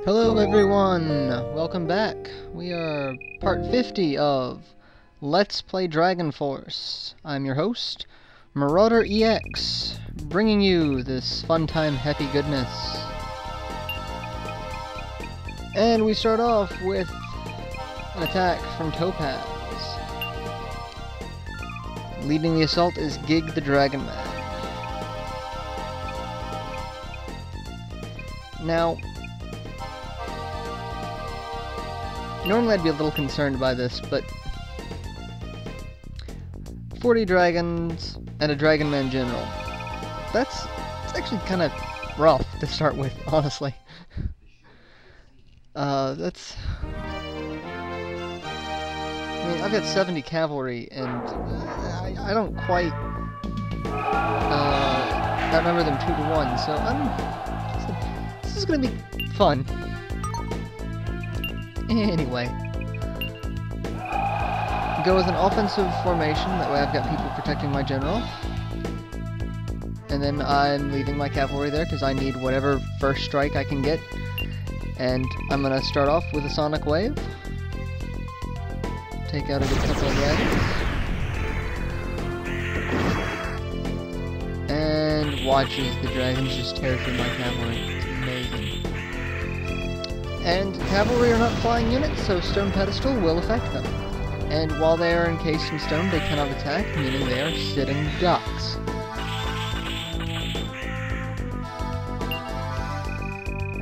Hello everyone! Welcome back. We are part 50 of Let's Play Dragon Force. I'm your host, MarauderEX, bringing you this fun time happy goodness. And we start off with an attack from Topaz. Leading the assault is Gigg the dragonman. Now, normally I'd be a little concerned by this, but 40 dragons and a dragonman general. That's actually kind of rough to start with, honestly. I mean, I've got 70 cavalry, and I don't quite outnumber them 2-to-1, so this is gonna be fun. Anyway, go with an offensive formation, that way I've got people protecting my general. And then I'm leaving my cavalry there, because I need whatever first strike I can get. And I'm going to start off with a sonic wave. Take out a good couple of dragons. And watch as the dragons just tear through my cavalry. It's amazing. And cavalry are not flying units, so stone pedestal will affect them. And while they are encased in stone, they cannot attack, meaning they are sitting ducks.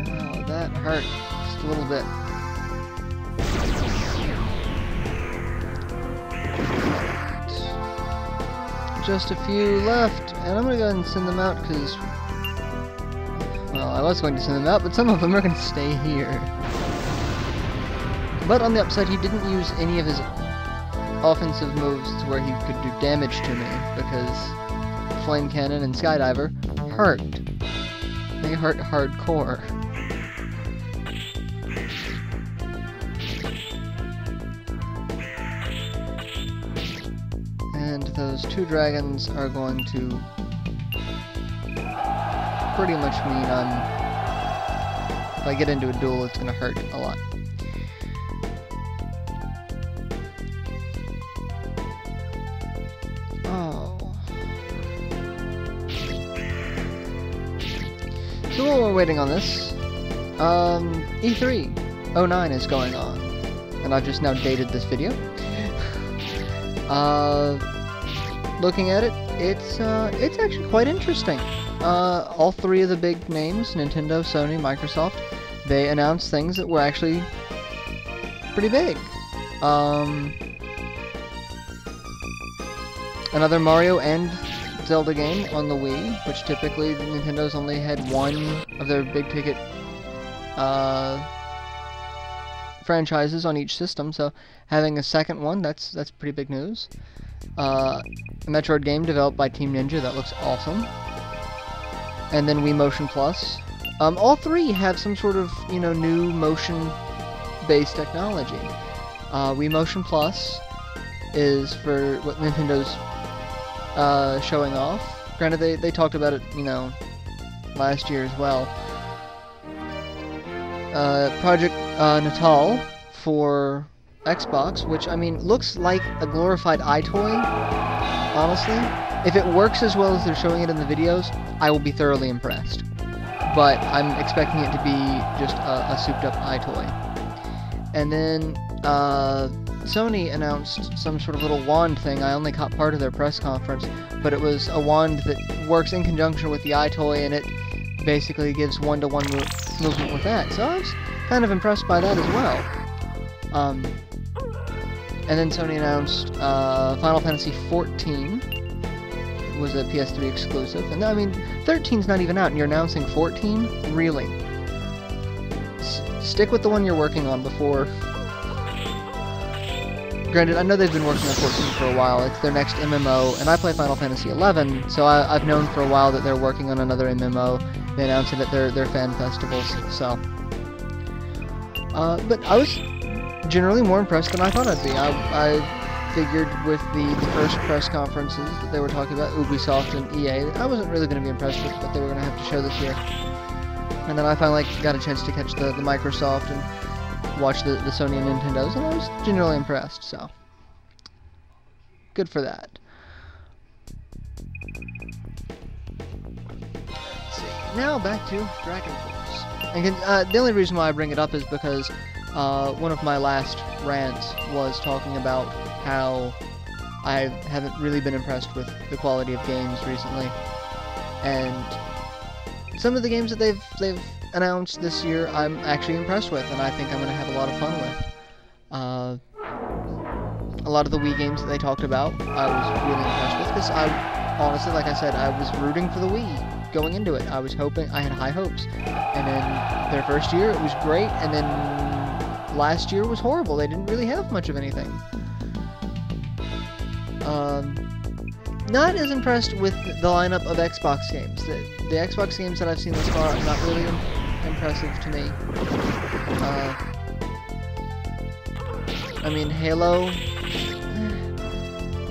Oh, that hurt just a little bit. Just a few left, and I'm gonna go ahead and send them out because, well, I was going to send them out, but some of them are going to stay here. But on the upside, he didn't use any of his offensive moves to where he could do damage to me, because Flame Cannon and Skydiver hurt. They hurt hardcore. And those two dragons are going to pretty much mean if I get into a duel, it's going to hurt a lot. So while we're waiting on this, E3 09 is going on, and I've just now dated this video. Looking at it, it's actually quite interesting. All three of the big names, Nintendo, Sony, Microsoft, they announced things that were actually pretty big. Another Mario and Zelda game on the Wii, which typically Nintendo's only had one of their big ticket franchises on each system, so having a second one, that's pretty big news. A Metroid game developed by Team Ninja, that looks awesome. And then Wii Motion Plus. All three have some sort of, new motion-based technology. Wii Motion Plus is for what Nintendo's showing off. Granted, they talked about it, last year as well. Project Natal for Xbox, which, looks like a glorified iToy, honestly. If it works as well as they're showing it in the videos, I will be thoroughly impressed. But I'm expecting it to be just a souped-up iToy. And then, Sony announced some sort of little wand thing. I only caught part of their press conference, but it was a wand that works in conjunction with the iToy, and it basically gives one-to-one movement with that. So I was kind of impressed by that as well. And then Sony announced Final Fantasy XIV was a PS3 exclusive, and 13's not even out, and you're announcing 14? Really? Stick with the one you're working on before. Granted, I know they've been working on 14 for a while. It's their next MMO, and I play Final Fantasy 11, so I've known for a while that they're working on another MMO. They announced it at their fan festivals, so. But I was generally more impressed than I thought I'd be. I figured with the first press conferences that they were talking about, Ubisoft and EA, I wasn't really going to be impressed with what they were going to have to show this year. And then I finally got a chance to catch the Microsoft and watch the Sony and Nintendos, and I was generally impressed, so good for that. Let's see. Now back to Dragon Force. And the only reason why I bring it up is because one of my last rants was talking about how I haven't really been impressed with the quality of games recently, and some of the games that they've announced this year I'm actually impressed with, and I think I'm going to have a lot of fun with. A lot of the Wii games that they talked about I was really impressed with, because I honestly, like I said, I was rooting for the Wii going into it. I was hoping, I had high hopes, and then their first year it was great, and then last year was horrible. They didn't really have much of anything. Not as impressed with the lineup of Xbox games. The Xbox games that I've seen thus far are not really impressive to me. I mean, Halo,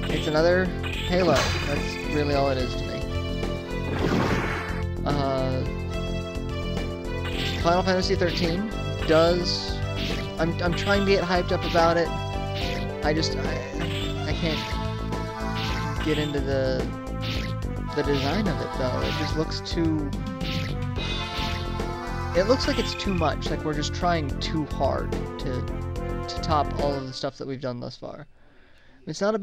it's another Halo. That's really all it is to me. Final Fantasy 13 does... I'm trying to get hyped up about it. I can't get into the design of it, though. It just looks too... It looks like it's too much, like we're just trying too hard to top all of the stuff that we've done thus far. It's not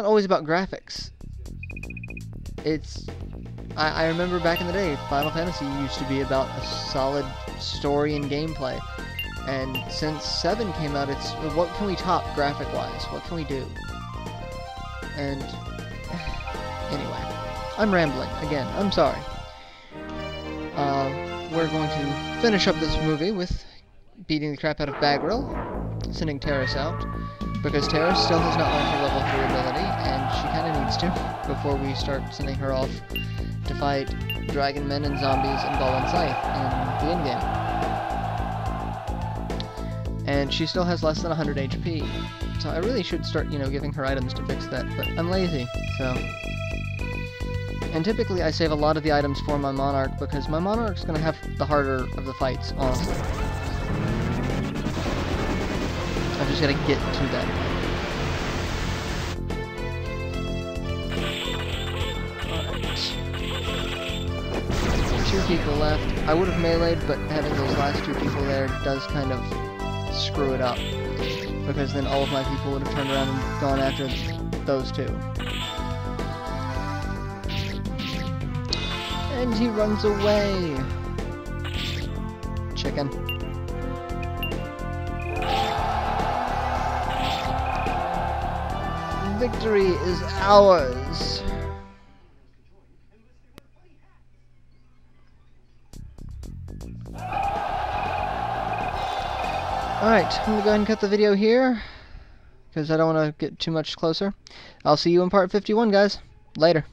always about graphics. I remember back in the day, Final Fantasy used to be about a solid story and gameplay. And since 7 came out, it's what can we top graphic-wise? What can we do? And anyway, I'm rambling again. I'm sorry. We're going to finish up this movie with beating the crap out of Bagrill, sending Terrace out, because Terrace still has not learned her level 3 ability, and she kind of needs to before we start sending her off to fight dragonmen and zombies and Ball and Scythe in the endgame. And she still has less than 100 HP, so I really should start, giving her items to fix that, but I'm lazy, so... And typically I save a lot of the items for my Monarch, because my Monarch's gonna have the harder of the fights, honestly. I've just gotta get to that. Alright. 2 people left. I would have meleeed, but having those last 2 people there does kind of screw it up, because then all of my people would have turned around and gone after those 2. And he runs away. Chicken. Victory is ours. Alright, I'm gonna go ahead and cut the video here, because I don't want to get too much closer. I'll see you in part 51, guys. Later.